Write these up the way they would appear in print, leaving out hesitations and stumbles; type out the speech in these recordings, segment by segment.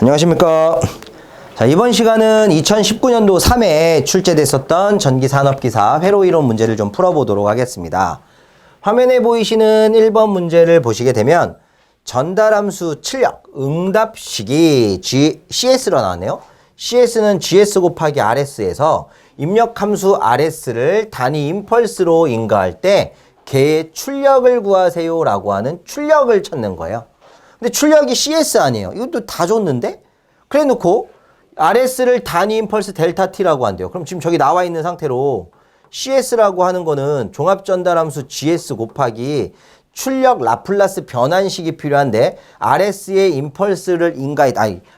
안녕하십니까. 자, 이번 시간은 2019년도 3회에 출제됐었던 전기산업기사 회로이론 문제를 좀 풀어보도록 하겠습니다. 화면에 보이시는 1번 문제를 보시게 되면 전달함수 출력 응답식이 CS로 나왔네요. CS는 GS 곱하기 RS에서 입력함수 RS를 단위 임펄스로 인가할 때 걔의 출력을 구하세요 라고 하는 출력을 찾는 거예요. 근데 출력이 CS 아니에요. 이것도 다 줬는데? 그래 놓고 RS를 단위 임펄스 델타 T라고 한대요. 그럼 지금 저기 나와 있는 상태로 CS라고 하는 거는 종합전달함수 GS 곱하기 출력 라플라스 변환식이 필요한데 RS의 임펄스를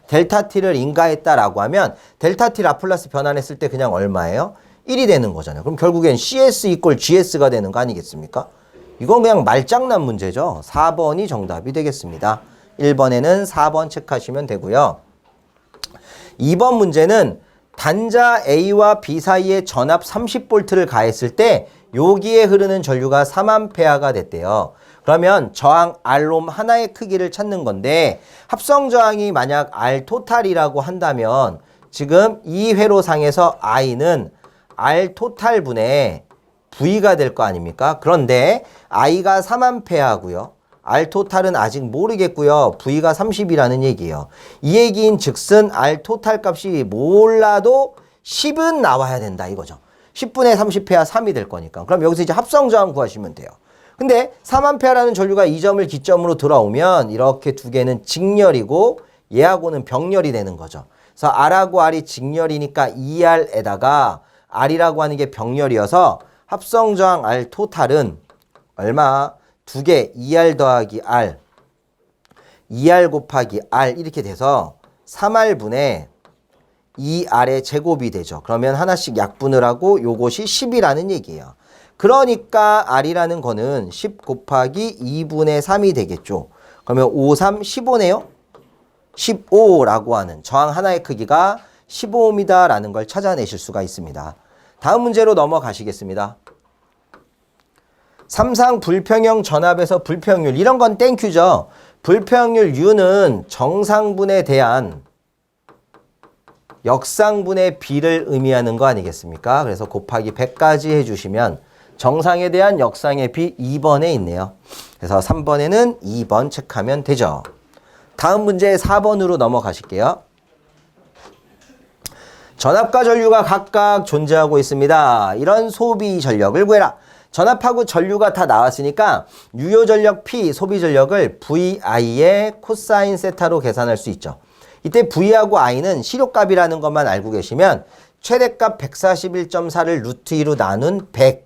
델타 T를 인가했다라고 하면 델타 T 라플라스 변환했을 때 그냥 얼마예요? 1이 되는 거잖아요. 그럼 결국엔 CS 이꼴 GS가 되는 거 아니겠습니까? 이건 그냥 말장난 문제죠. 4번이 정답이 되겠습니다. 1번에는 4번 체크하시면 되고요. 2번 문제는 단자 A와 B 사이에 전압 30V를 가했을 때 여기에 흐르는 전류가 3A가 됐대요. 그러면 저항 R롬 하나의 크기를 찾는 건데 합성 저항이 만약 R 토탈이라고 한다면 지금 이 회로상에서 I는 R 토탈 분의 V가 될 거 아닙니까? 그런데 I가 3A고요. R 토탈은 아직 모르겠고요. V가 30이라는 얘기예요. 이 얘기인 즉슨 R 토탈 값이 몰라도 10은 나와야 된다 이거죠. 10분의 30회야 3이 될 거니까. 그럼 여기서 이제 합성 저항 구하시면 돼요. 근데 3A라는 전류가 이 점을 기점으로 들어오면 이렇게 두 개는 직렬이고 얘하고는 병렬이 되는 거죠. 그래서 R하고 R이 직렬이니까 2R에다가 R이라고 하는 게 병렬이어서 합성 저항 R 토탈은 얼마? 두 개 2R 더하기 R 2R 곱하기 R 이렇게 돼서 3R분의 2R의 제곱이 되죠. 그러면 하나씩 약분을 하고 요것이 10이라는 얘기예요. 그러니까 R이라는 거는 10 곱하기 2분의 3이 되겠죠. 그러면 5, 3, 15네요. 15라고 하는 저항 하나의 크기가 15ohm이다 라는 걸 찾아내실 수가 있습니다. 다음 문제로 넘어가시겠습니다. 삼상 불평형 전압에서 불평률 이런 건 땡큐죠. 불평률 U는 정상분에 대한 역상분의 B를 의미하는 거 아니겠습니까? 그래서 곱하기 100까지 해주시면 정상에 대한 역상의 B 2번에 있네요. 그래서 3번에는 2번 체크하면 되죠. 다음 문제 4번으로 넘어가실게요. 전압과 전류가 각각 존재하고 있습니다. 이런 소비 전력을 구해라. 전압하고 전류가 다 나왔으니까 유효 전력 P, 소비 전력을 VI의 코사인 세타로 계산할 수 있죠. 이때 V하고 I는 실효값이라는 것만 알고 계시면 최대값 141.4를 루트 2로 나눈 100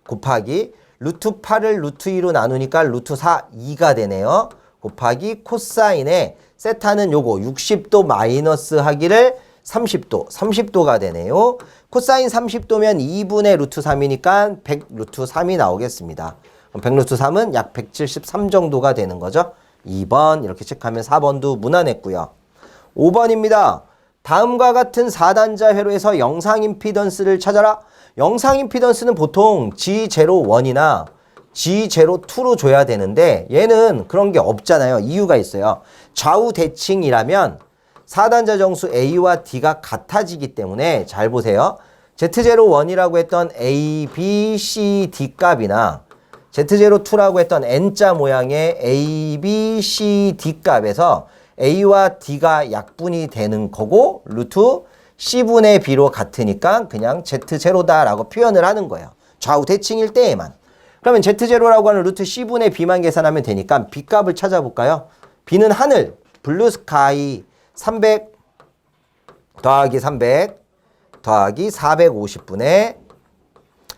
곱하기 루트 8을 루트 2로 나누니까 루트 4, 2가 되네요. 곱하기 코사인의 세타는 요거 60도 마이너스 하기를 30도, 30도가 되네요. 코사인 30도면 2분의 루트 3이니까 100 루트 3이 나오겠습니다. 그럼 100 루트 3은 약 173 정도가 되는 거죠. 2번 이렇게 체크하면 4번도 무난했고요. 5번입니다. 다음과 같은 4단자 회로에서 영상 임피던스를 찾아라. 영상 임피던스는 보통 G01이나 G02로 줘야 되는데 얘는 그런 게 없잖아요. 이유가 있어요. 좌우 대칭이라면 4단자 정수 A와 D가 같아지기 때문에 잘 보세요. Z01이라고 했던 A, B, C, D 값이나 Z02라고 했던 N자 모양의 A, B, C, D 값에서 A와 D가 약분이 되는 거고 루트 C분의 B로 같으니까 그냥 Z0다라고 표현을 하는 거예요. 좌우 대칭일 때에만. 그러면 Z0라고 하는 루트 C분의 B만 계산하면 되니까 B 값을 찾아볼까요? B는 하늘, 블루 스카이 300 더하기 300 더하기 450분의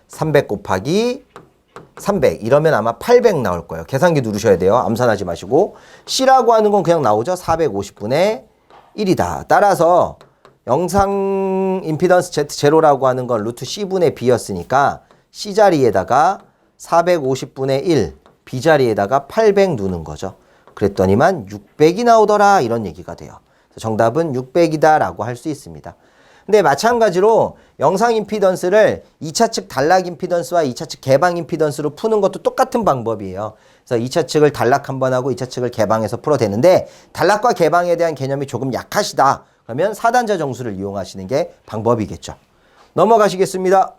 300 곱하기 300 이러면 아마 800 나올 거예요. 계산기 누르셔야 돼요. 암산하지 마시고. C라고 하는 건 그냥 나오죠. 450분의 1이다. 따라서 영상 임피던스 Z0라고 하는 건 루트 C분의 B였으니까 C 자리에다가 450분의 1, B 자리에다가 800 누는 거죠. 그랬더니만 600이 나오더라 이런 얘기가 돼요. 정답은 600이다 라고 할 수 있습니다. 근데 마찬가지로 영상 임피던스를 2차 측 단락 임피던스와 2차 측 개방 임피던스로 푸는 것도 똑같은 방법이에요. 그래서 2차 측을 단락 한번 하고 2차 측을 개방해서 풀어대는데 단락과 개방에 대한 개념이 조금 약하시다. 그러면 4단자 정수를 이용하시는 게 방법이겠죠. 넘어가시겠습니다.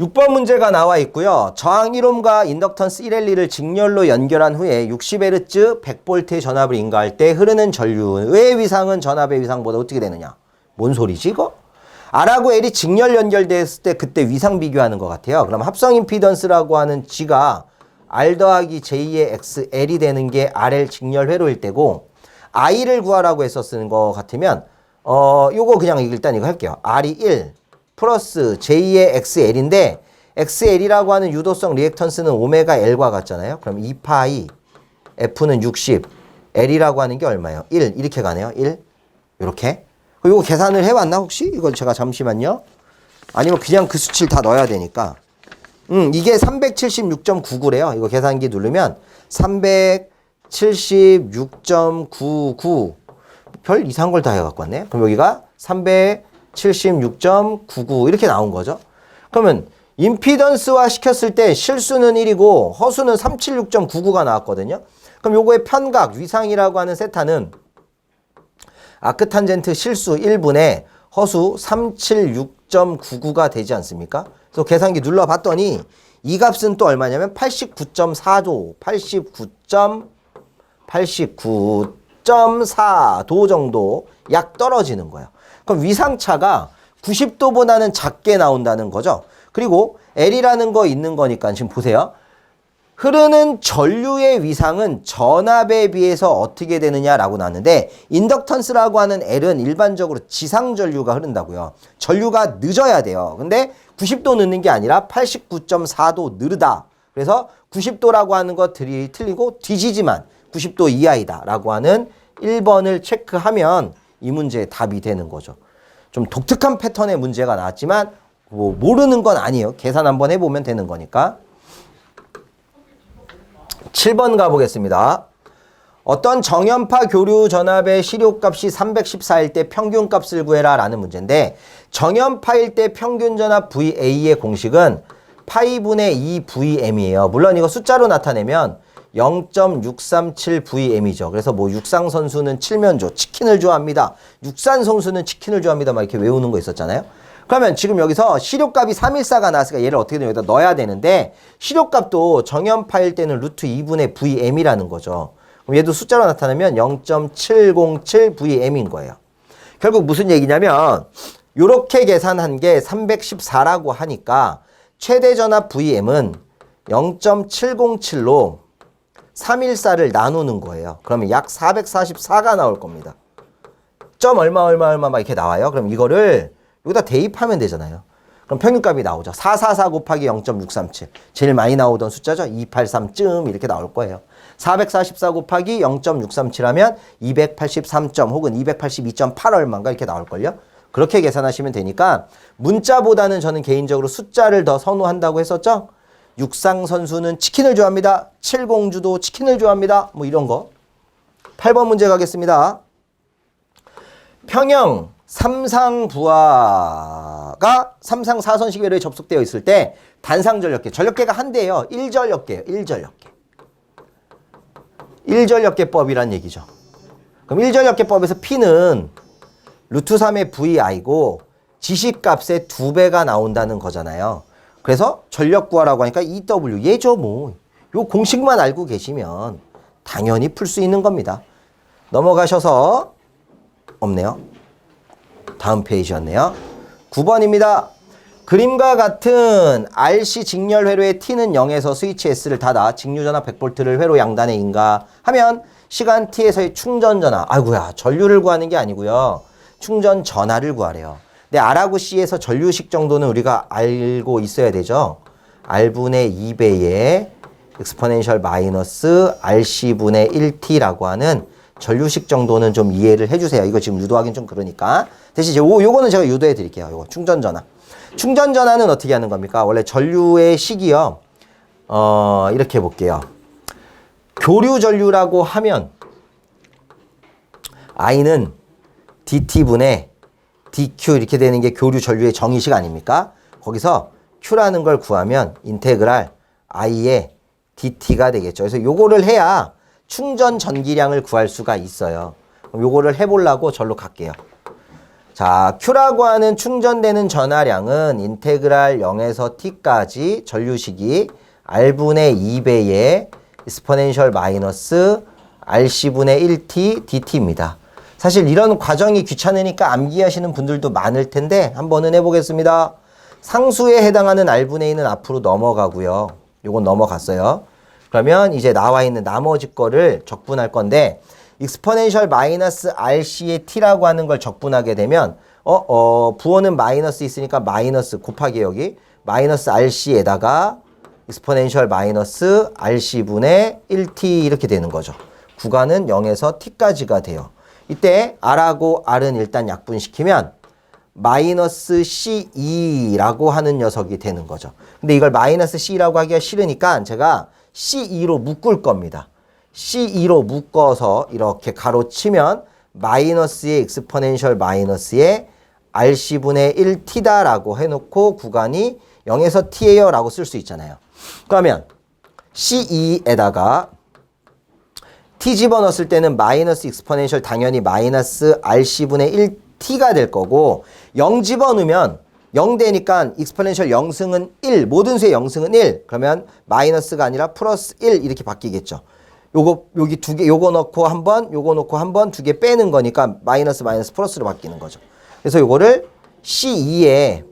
6번 문제가 나와 있고요. 저항 1옴과 인덕턴스 1L2를 직렬로 연결한 후에 60Hz 100V의 전압을 인가할 때 흐르는 전류의 위상은 전압의 위상보다 어떻게 되느냐? 뭔 소리지 이거? R하고 L이 직렬 연결됐을 때 그때 위상 비교하는 것 같아요. 그럼 합성 임피던스라고 하는 G가 R 더하기 J의 XL이 되는 게 RL 직렬 회로일 때고 I를 구하라고 해서 쓰는 것 같으면 요거 그냥 일단 이거 할게요. R이 1 플러스 J의 XL인데 XL이라고 하는 유도성 리액턴스는 오메가 L과 같잖아요. 그럼 2파이 F는 60 L이라고 하는 게 얼마예요? 1 이렇게 가네요. 1 이렇게. 이거 계산을 해왔나 혹시? 이걸 제가 잠시만요. 아니면 그냥 그 수치를 다 넣어야 되니까. 이게 376.99래요. 이거 계산기 누르면 376.99 별 이상한 걸 다 해갖고 왔네. 그럼 여기가 376.99 이렇게 나온 거죠. 그러면 임피던스화 시켰을 때 실수는 1이고 허수는 376.99가 나왔거든요. 그럼 요거의 편각 위상이라고 하는 세타는 아크탄젠트 실수 1분의 허수 376.99가 되지 않습니까? 그래서 계산기 눌러봤더니 이 값은 또 얼마냐면 89.4도, 89.4도 정도 약 떨어지는 거예요. 그럼 위상차가 90도보다는 작게 나온다는 거죠. 그리고 L이라는 거 있는 거니까 지금 보세요. 흐르는 전류의 위상은 전압에 비해서 어떻게 되느냐라고 나왔는데 인덕턴스라고 하는 L은 일반적으로 지상 전류가 흐른다고요. 전류가 늦어야 돼요. 근데 90도 늦는 게 아니라 89.4도 느르다. 그래서 90도라고 하는 것들이 틀리고 뒤지지만 90도 이하이다 라고 하는 1번을 체크하면 이 문제의 답이 되는 거죠. 좀 독특한 패턴의 문제가 나왔지만 뭐 모르는 건 아니에요. 계산 한번 해보면 되는 거니까. 7번 가보겠습니다. 어떤 정연파 교류 전압의 시료값이 314일 때 평균값을 구해라 라는 문제인데 정연파일 때 평균 전압 VA의 공식은 파이분의 2VM이에요. 물론 이거 숫자로 나타내면 0.637VM이죠. 그래서 뭐 육상 선수는 칠면조, 치킨을 좋아합니다. 육산 선수는 치킨을 좋아합니다. 막 이렇게 외우는 거 있었잖아요. 그러면 지금 여기서 시료값이 314가 나왔으니까 얘를 어떻게든 여기다 넣어야 되는데 시료값도 정연파일 때는 루트 2분의 VM이라는 거죠. 그럼 얘도 숫자로 나타내면 0.707VM인 거예요. 결국 무슨 얘기냐면 요렇게 계산한 게 314라고 하니까 최대 전압 VM은 0.707로 314를 나누는 거예요. 그러면 약 444가 나올 겁니다. 점 얼마 막 이렇게 나와요. 그럼 이거를 여기다 대입하면 되잖아요. 그럼 평균값이 나오죠. 444 곱하기 0.637. 제일 많이 나오던 숫자죠. 283쯤 이렇게 나올 거예요. 444 곱하기 0.637 하면 283점 혹은 282.8 얼마인가 이렇게 나올걸요. 그렇게 계산하시면 되니까 문자보다는 저는 개인적으로 숫자를 더 선호한다고 했었죠. 육상 선수는 치킨을 좋아합니다. 칠공주도 치킨을 좋아합니다. 뭐 이런 거. 8번 문제 가겠습니다. 평형 삼상부하가 삼상 사선식 회로에 접속되어 있을 때 단상 전력계, 전력계가 한 대예요. 1전력계예요. 1전력계. 1전력계법이란 얘기죠. 그럼 1전력계법에서 P는 루트 3의 VI고 지시값의 2배가 나온다는 거잖아요. 그래서 전력 구하라고 하니까 EW 얘죠 뭐. 요 공식만 알고 계시면 당연히 풀 수 있는 겁니다. 넘어가셔서 없네요. 다음 페이지였네요. 9번입니다. 그림과 같은 RC 직렬 회로의 T는 0에서 스위치 S를 닫아 직류전압 100V를 회로 양단에 인가하면 시간 T에서의 충전 전압. 아이고야, 전류를 구하는 게 아니고요. 충전 전압을 구하래요. 근데 R하고 C에서 전류식 정도는 우리가 알고 있어야 되죠. R분의 2배의 exponential 마이너스 RC분의 1T라고 하는 전류식 정도는 좀 이해를 해주세요. 이거 지금 유도하긴 좀 그러니까. 대신 요거는 제가 유도해 드릴게요. 요거 충전 전압. 충전 전압은 어떻게 하는 겁니까? 원래 전류의 식이요. 이렇게 볼게요. 교류 전류라고 하면 I는 DT분의 DQ 이렇게 되는 게 교류 전류의 정의식 아닙니까? 거기서 Q라는 걸 구하면 인테그랄 I의 dt가 되겠죠. 그래서 요거를 해야 충전 전기량을 구할 수가 있어요. 그럼 요거를 해보려고 절로 갈게요. 자, Q라고 하는 충전되는 전하량은 인테그랄 0에서 t까지 전류식이 R분의 2배의 exponential 마이너스 RC분의 1t dt입니다. 사실 이런 과정이 귀찮으니까 암기하시는 분들도 많을 텐데 한번은 해보겠습니다. 상수에 해당하는 R분의 2는 앞으로 넘어가고요. 요건 넘어갔어요. 그러면 이제 나와 있는 나머지 거를 적분할 건데 exponential 마이너스 RC의 t라고 하는 걸 적분하게 되면 부호는 마이너스 있으니까 마이너스 곱하기 여기 마이너스 RC에다가 exponential 마이너스 RC분의 1t 이렇게 되는 거죠. 구간은 0에서 t까지가 돼요. 이때 R하고 R은 일단 약분시키면 마이너스 C2라고 하는 녀석이 되는 거죠. 근데 이걸 마이너스 C라고 하기가 싫으니까 제가 C2로 묶을 겁니다. C2로 묶어서 이렇게 가로치면 마이너스의 exponential 마이너스의 RC분의 1t다라고 해놓고 구간이 0에서 t예요 라고 쓸 수 있잖아요. 그러면 C2에다가 t 집어넣었을 때는 마이너스 익스포넨셜 당연히 마이너스 RC분의 1t가 될 거고 0 집어넣으면 0 되니까 익스포넨셜 0승은 1 모든 수의 0승은 1 그러면 마이너스가 아니라 플러스 1 이렇게 바뀌겠죠. 요거 여기 두 개 요거 넣고 한 번 요거 넣고 한 번 두 개 빼는 거니까 마이너스 마이너스 플러스로 바뀌는 거죠. 그래서 요거를 C2에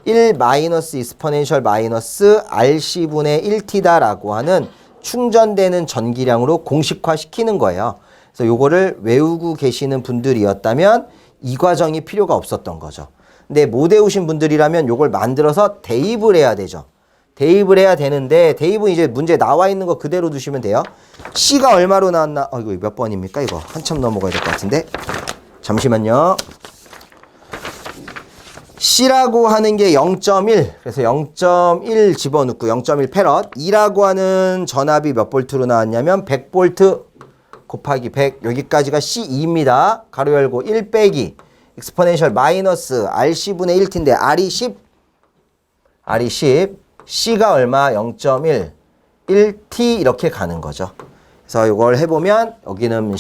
1 마이너스 익스포넨셜 마이너스 RC분의 1t다라고 하는 충전되는 전기량으로 공식화 시키는 거예요. 그래서 요거를 외우고 계시는 분들이었다면 이 과정이 필요가 없었던 거죠. 근데 못 외우신 분들이라면 요걸 만들어서 대입을 해야 되죠. 대입을 해야 되는데 대입은 이제 문제 나와 있는 거 그대로 두시면 돼요. C가 얼마로 나왔나? 이거 몇 번입니까? 이거 한참 넘어가야 될 것 같은데. 잠시만요. C라고 하는 게 0.1 그래서 0.1 집어넣고 0.1 패럿 2라고 하는 전압이 몇 볼트로 나왔냐면 100볼트 곱하기 100 여기까지가 C2입니다. 가로 열고 1 빼기 익스포넨셜 마이너스 RC분의 1t인데 R이 10 C가 얼마? 0.1 1t 이렇게 가는 거죠. 그래서 이걸 해보면 여기는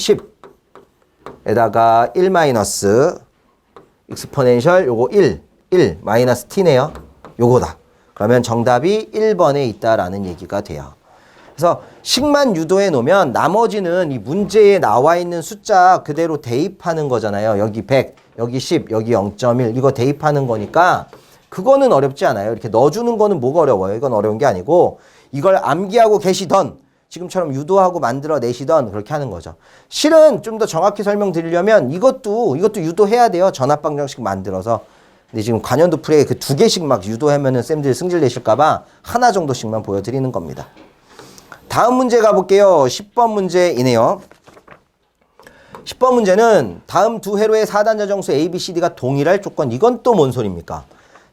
10에다가 1 마이너스 익스포넨셜 요거 1 마이너스 t네요. 요거다. 그러면 정답이 1번에 있다라는 얘기가 돼요. 그래서 식만 유도해 놓으면 나머지는 이 문제에 나와 있는 숫자 그대로 대입하는 거잖아요. 여기 100, 여기 10, 여기 0.1 이거 대입하는 거니까 그거는 어렵지 않아요. 이렇게 넣어주는 거는 뭐가 어려워요. 이건 어려운 게 아니고 이걸 암기하고 계시던 지금처럼 유도하고 만들어내시던 그렇게 하는 거죠. 실은 좀 더 정확히 설명드리려면 이것도 유도해야 돼요. 전압방정식 만들어서. 근데 지금 관연도 풀이에 그 두 개씩 막 유도하면은 쌤들 승질 내실까봐 하나 정도씩만 보여드리는 겁니다. 다음 문제 가볼게요. 10번 문제이네요. 10번 문제는 다음 두 회로의 4단자 정수 A, B, C, D가 동일할 조건. 이건 또 뭔 소리입니까?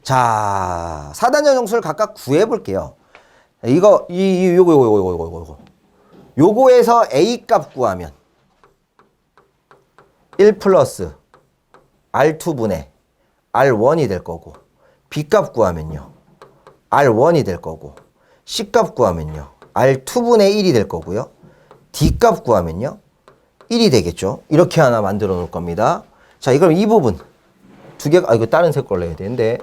자, 4단자 정수를 각각 구해볼게요. 요거에서 A 값 구하면 1 플러스 R2분의 R1이 될 거고 B 값 구하면요 R1이 될 거고 C 값 구하면요 R2분의 1이 될 거고요 D 값 구하면요 1이 되겠죠. 이렇게 하나 만들어 놓을 겁니다. 자, 이걸 이 부분 두 개가 이거 다른 색 걸로 해야 되는데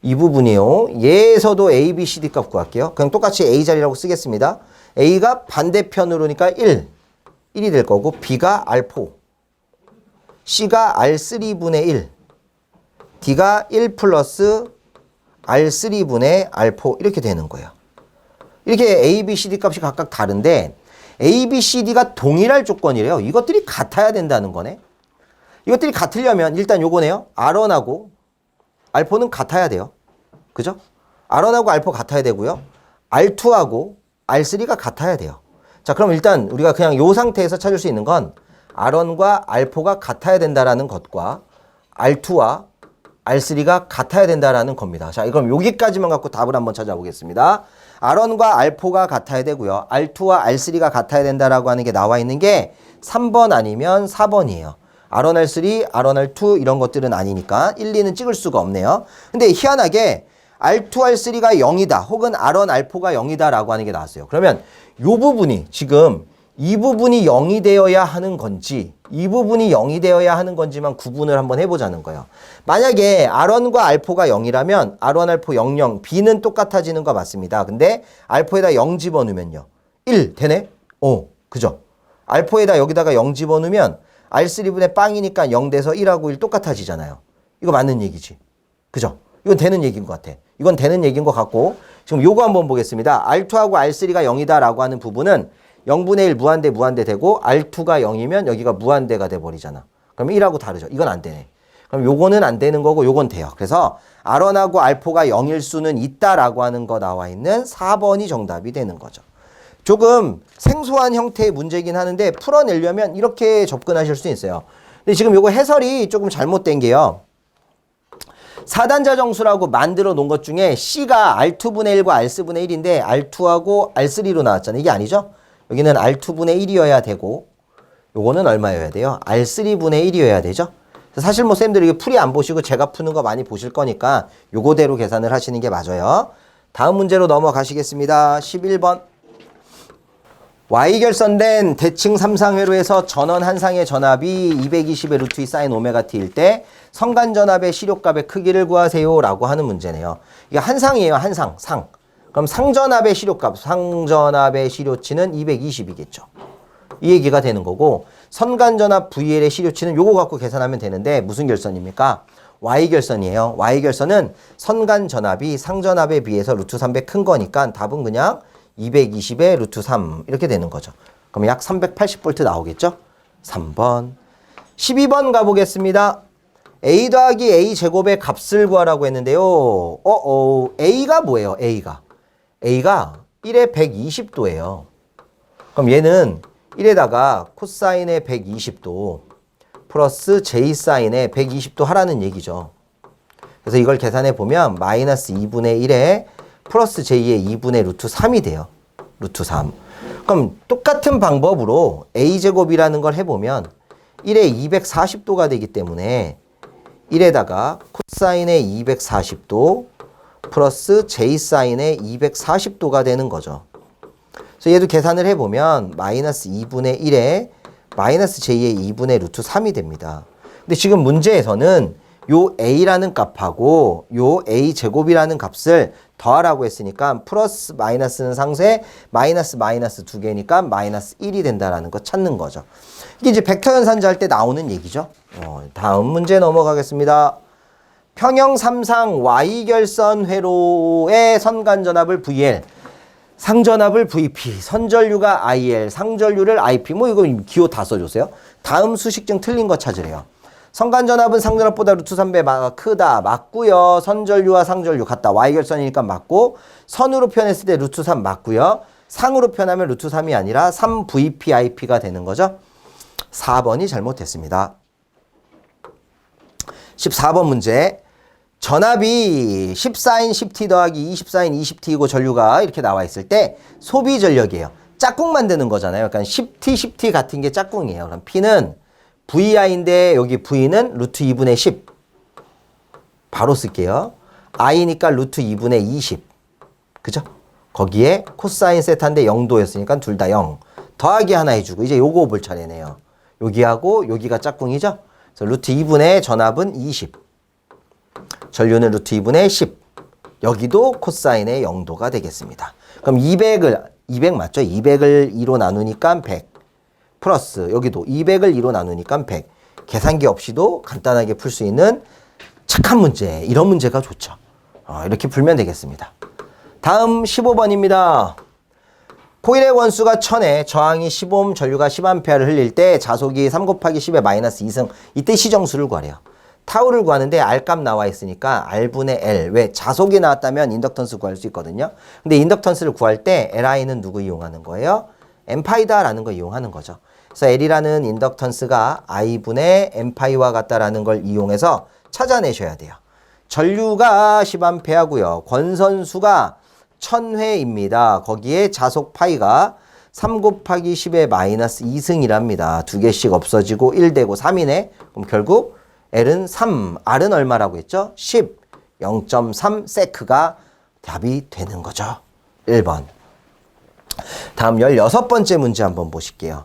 이 부분이요. 얘에서도 A, B, C, D 값 구할게요. 그냥 똑같이 A 자리라고 쓰겠습니다. A가 반대편으로니까 1이 될 거고 B가 R4 C가 R3분의 1 D가 1 플러스 R3분의 R4 이렇게 되는 거예요. 이렇게 A, B, C, D 값이 각각 다른데 A, B, C, D가 동일할 조건이래요. 이것들이 같아야 된다는 거네. 이것들이 같으려면 일단 요거네요. R1하고 R4는 같아야 돼요. 그죠? R1하고 R4 같아야 되고요. R2하고 R3가 같아야 돼요. 자, 그럼 일단 우리가 그냥 요 상태에서 찾을 수 있는 건 R1과 R4가 같아야 된다라는 것과 R2와 R3가 같아야 된다라는 겁니다. 자, 그럼 여기까지만 갖고 답을 한번 찾아보겠습니다. R1과 R4가 같아야 되고요. R2와 R3가 같아야 된다라고 하는 게 나와 있는 게 3번 아니면 4번이에요. R1, R3, R1, R2 이런 것들은 아니니까 1, 2는 찍을 수가 없네요. 근데 희한하게 R2, R3가 0이다. 혹은 R1, R4가 0이다. 라고 하는 게 나왔어요. 그러면 요 부분이 지금 이 부분이 0이 되어야 하는 건지 이 부분이 0이 되어야 하는 건지만 구분을 한번 해보자는 거예요. 만약에 R1과 R4가 0이라면 R1, R4, 0, 0. B는 똑같아지는 거 맞습니다. 근데 R4에다 0 집어넣으면요. 1 되네? 그죠? R4에다 여기다가 0 집어넣으면 R3분의 빵이니까 0 돼서 1하고 1 똑같아지잖아요. 이거 맞는 얘기지. 그죠? 이건 되는 얘기인 것 같아. 이건 되는 얘기인 것 같고 지금 요거 한번 보겠습니다. R2하고 R3가 0이다 라고 하는 부분은 0분의 1 무한대 되고 R2가 0이면 여기가 무한대가 돼버리잖아. 그럼 1하고 다르죠. 이건 안 되네. 그럼 요거는 안 되는 거고 요건 돼요. 그래서 R1하고 R4가 0일 수는 있다라고 하는 거 나와 있는 4번이 정답이 되는 거죠. 조금 생소한 형태의 문제이긴 하는데 풀어내려면 이렇게 접근하실 수 있어요. 근데 지금 요거 해설이 조금 잘못된 게요. 4단자 정수라고 만들어 놓은 것 중에 C가 R2분의 1과 R분의 1인데 R2하고 R3로 나왔잖아요. 이게 아니죠? 여기는 R2분의 1이어야 되고 요거는 얼마여야 돼요? R3분의 1이어야 되죠? 사실 뭐 쌤들이 이게 풀이 안 보시고 제가 푸는 거 많이 보실 거니까 요거대로 계산을 하시는 게 맞아요. 다음 문제로 넘어가시겠습니다. 11번. Y결선된 대칭 3상회로에서 전원 한 상의 전압이 220의 루트 2 사인 오메가 t일 때 성간전압의 시료값의 크기를 구하세요 라고 하는 문제네요. 이게 한 상이에요. 한 상. 그럼 상전압의 시료값, 상전압의 시료치는 220이겠죠. 이 얘기가 되는 거고 선간전압 VL의 시료치는 요거 갖고 계산하면 되는데 무슨 결선입니까? Y결선이에요. Y결선은 선간전압이 상전압에 비해서 루트 3배 큰 거니까 답은 그냥 220의 루트 3 이렇게 되는 거죠. 그럼 약 380V 나오겠죠? 3번. 12번 가보겠습니다. A 더하기 A 제곱의 값을 구하라고 했는데요. A가 뭐예요? A가 1에 120도예요. 그럼 얘는 1에다가 코사인의 120도 플러스 J사인의 120도 하라는 얘기죠. 그래서 이걸 계산해 보면 마이너스 2분의 1에 플러스 J의 2분의 루트 3이 돼요. 루트 3. 그럼 똑같은 방법으로 A제곱이라는 걸 해보면 1에 240도가 되기 때문에 1에다가 코사인의 240도 플러스 J사인의 240도가 되는 거죠. 그래서 얘도 계산을 해보면 마이너스 2분의 1에 마이너스 J의 2분의 루트 3이 됩니다. 근데 지금 문제에서는 요 A라는 값하고 요 A제곱이라는 값을 더하라고 했으니까 플러스 마이너스는 상쇄 마이너스 두 개니까 마이너스 1이 된다라는 거 찾는 거죠. 이게 이제 벡터 연산자 할 때 나오는 얘기죠. 다음 문제 넘어가겠습니다. 평형 3상 Y결선 회로의 선간전압을 VL, 상전압을 VP, 선전류가 IL, 상전류를 IP. 뭐 이거 기호 다 써줬어요. 다음 수식증 틀린 거 찾으래요. 선간전압은 상전압보다 루트 3배 크다. 맞고요. 선전류와 상전류 같다. Y결선이니까 맞고 선으로 표현했을 때 루트 3 맞고요. 상으로 표현하면 루트 3이 아니라 3VPIP가 되는 거죠. 4번이 잘못됐습니다. 14번 문제. 전압이 14인 10T 더하기 24인 20T이고 전류가 이렇게 나와 있을 때 소비 전력이에요. 짝꿍 만드는 거잖아요. 그러니까 10T 같은 게 짝꿍이에요. 그럼 P는 VI인데 여기 V는 루트 2분의 10. 바로 쓸게요. I니까 루트 2분의 20. 그죠? 거기에 코사인 세타인데 0도였으니까 둘 다 0. 더하기 하나 해주고 이제 요거 볼 차례네요. 여기하고 여기가 짝꿍이죠? 그래서 루트 2분의 전압은 20. 전류는 루트 2분의 10. 여기도 코사인의 0도가 되겠습니다. 그럼 200 맞죠? 200을 2로 나누니까 100. 플러스 여기도 200을 2로 나누니까 100. 계산기 없이도 간단하게 풀 수 있는 착한 문제. 이런 문제가 좋죠. 이렇게 풀면 되겠습니다. 다음 15번입니다. 코일의 원수가 1000에 저항이 15옴, 전류가 10A를 흘릴 때 자속이 3 곱하기 10의 마이너스 2승. 이때 시정수를 구하래요. 타우를 구하는데 R값 나와 있으니까 R분의 L. 왜? 자속이 나왔다면 인덕턴스 구할 수 있거든요. 근데 인덕턴스를 구할 때 Li는 누구 이용하는 거예요? N파이다라는 거 이용하는 거죠. 그래서 L이라는 인덕턴스가 I분의 N파이와 같다라는 걸 이용해서 찾아내셔야 돼요. 전류가 10A고요. 권선수가 1000회입니다. 거기에 자속 파이가 3 곱하기 10의 마이너스 2승이랍니다. 두 개씩 없어지고 1 되고 3이네. 그럼 결국 L은 3, R은 얼마라고 했죠? 10. 0.3 세크가 답이 되는 거죠. 1번. 다음 16번째 문제 한번 보실게요.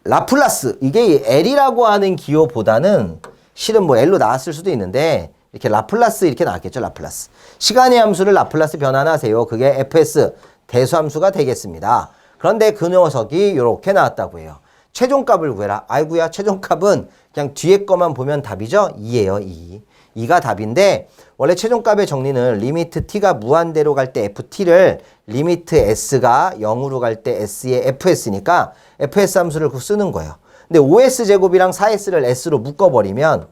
라플라스, 이게 L이라고 하는 기호보다는 실은 뭐 L로 나왔을 수도 있는데 이렇게 라플라스 이렇게 나왔겠죠. 라플라스. 시간의 함수를 라플라스 변환하세요. 그게 fs 대수함수가 되겠습니다. 그런데 그 녀석이 이렇게 나왔다고 해요. 최종값을 구해라. 아이고야, 최종값은 그냥 뒤에 거만 보면 답이죠. 2예요. 2. 2가 답인데 원래 최종값의 정리는 리미트 t가 무한대로 갈 때 ft를 리미트 s가 0으로 갈 때 s의 fs니까 fs 함수를 쓰는 거예요. 근데 5s 제곱이랑 4s를 s로 묶어버리면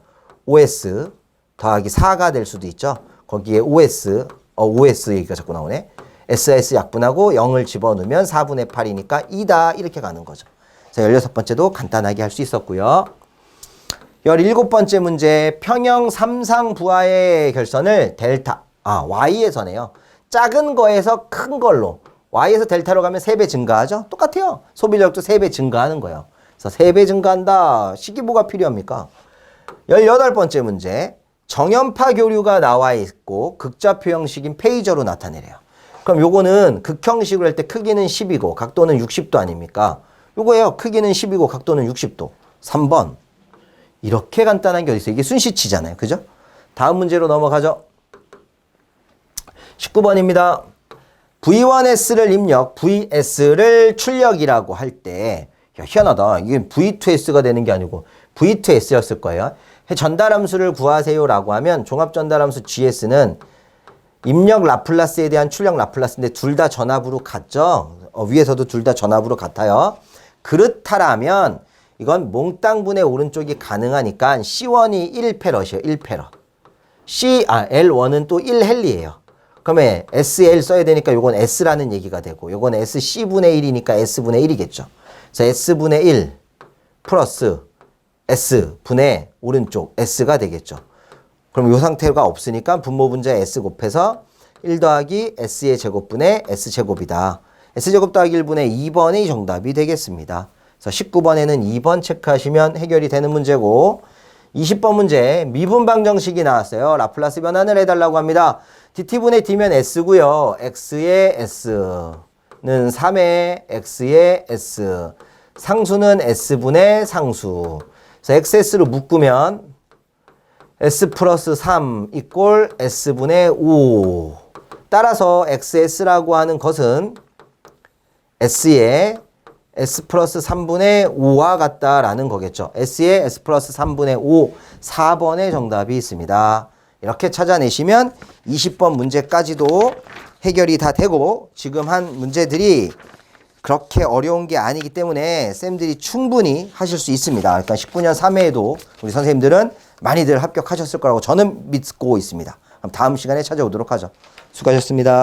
5s 더하기 4가 될 수도 있죠. 거기에 5s 얘기가 자꾸 나오네. ss 약분하고 0을 집어넣으면 4분의 8이니까 2다 이렇게 가는 거죠. 자, 16번째도 간단하게 할 수 있었고요. 17번째 문제, 평형 3상 부하의 결선을 y에서네요. 작은 거에서 큰 걸로, y에서 델타로 가면 3배 증가하죠? 똑같아요. 소비력도 3배 증가하는 거예요. 그래서 3배 증가한다. 식이 뭐가 필요합니까? 18번째 문제, 정연파 교류가 나와 있고 극좌표 형식인 페이저로 나타내래요. 그럼 요거는 극형식으로 할 때 크기는 10이고 각도는 60도 아닙니까? 요거예요. 크기는 10이고 각도는 60도. 3번. 이렇게 간단한 게 어디 있어요? 이게 순시치잖아요. 그죠? 다음 문제로 넘어가죠. 19번입니다. V1S를 입력, VS를 출력이라고 할 때, 야, 희한하다. 이게 V2S가 되는 게 아니고 V2S였을 거예요. 전달함수를 구하세요라고 하면 종합전달함수 GS는 입력 라플라스에 대한 출력 라플라스인데 둘 다 전압으로 같죠? 위에서도 둘 다 전압으로 같아요. 그렇다라면 이건 몽땅분의 오른쪽이 가능하니까 C1이 1패럿이에요. 1패럿. L1은 또 1헬리예요. 그러면 SL 써야 되니까 요건 S라는 얘기가 되고 요건 SC분의 1이니까 S분의 1이겠죠. 그래서 S분의 1 플러스 S분의 오른쪽 S가 되겠죠. 그럼 요 상태가 없으니까 분모분자 S 곱해서 1 더하기 S의 제곱분의 S제곱이다. S제곱 더하기 1분의 2번이 정답이 되겠습니다. 그래서 19번에는 2번 체크하시면 해결이 되는 문제고 20번 문제 미분방 정식이 나왔어요. 라플라스 변환을 해달라고 합니다. dt분의 d면 s고요. x의 s는 3의 x의 s 상수는 s분의 상수. 그래서 xs로 묶으면 s 플러스 3 이꼴 s분의 5. 따라서 xs라고 하는 것은 s의 s 플러스 3분의 5와 같다라는 거겠죠. s의 s 플러스 3분의 5, 4번의 정답이 있습니다. 이렇게 찾아내시면 20번 문제까지도 해결이 다 되고 지금 한 문제들이 그렇게 어려운 게 아니기 때문에 쌤들이 충분히 하실 수 있습니다. 그러니까 19년 3회에도 우리 선생님들은 많이들 합격하셨을 거라고 저는 믿고 있습니다. 그럼 다음 시간에 찾아오도록 하죠. 수고하셨습니다.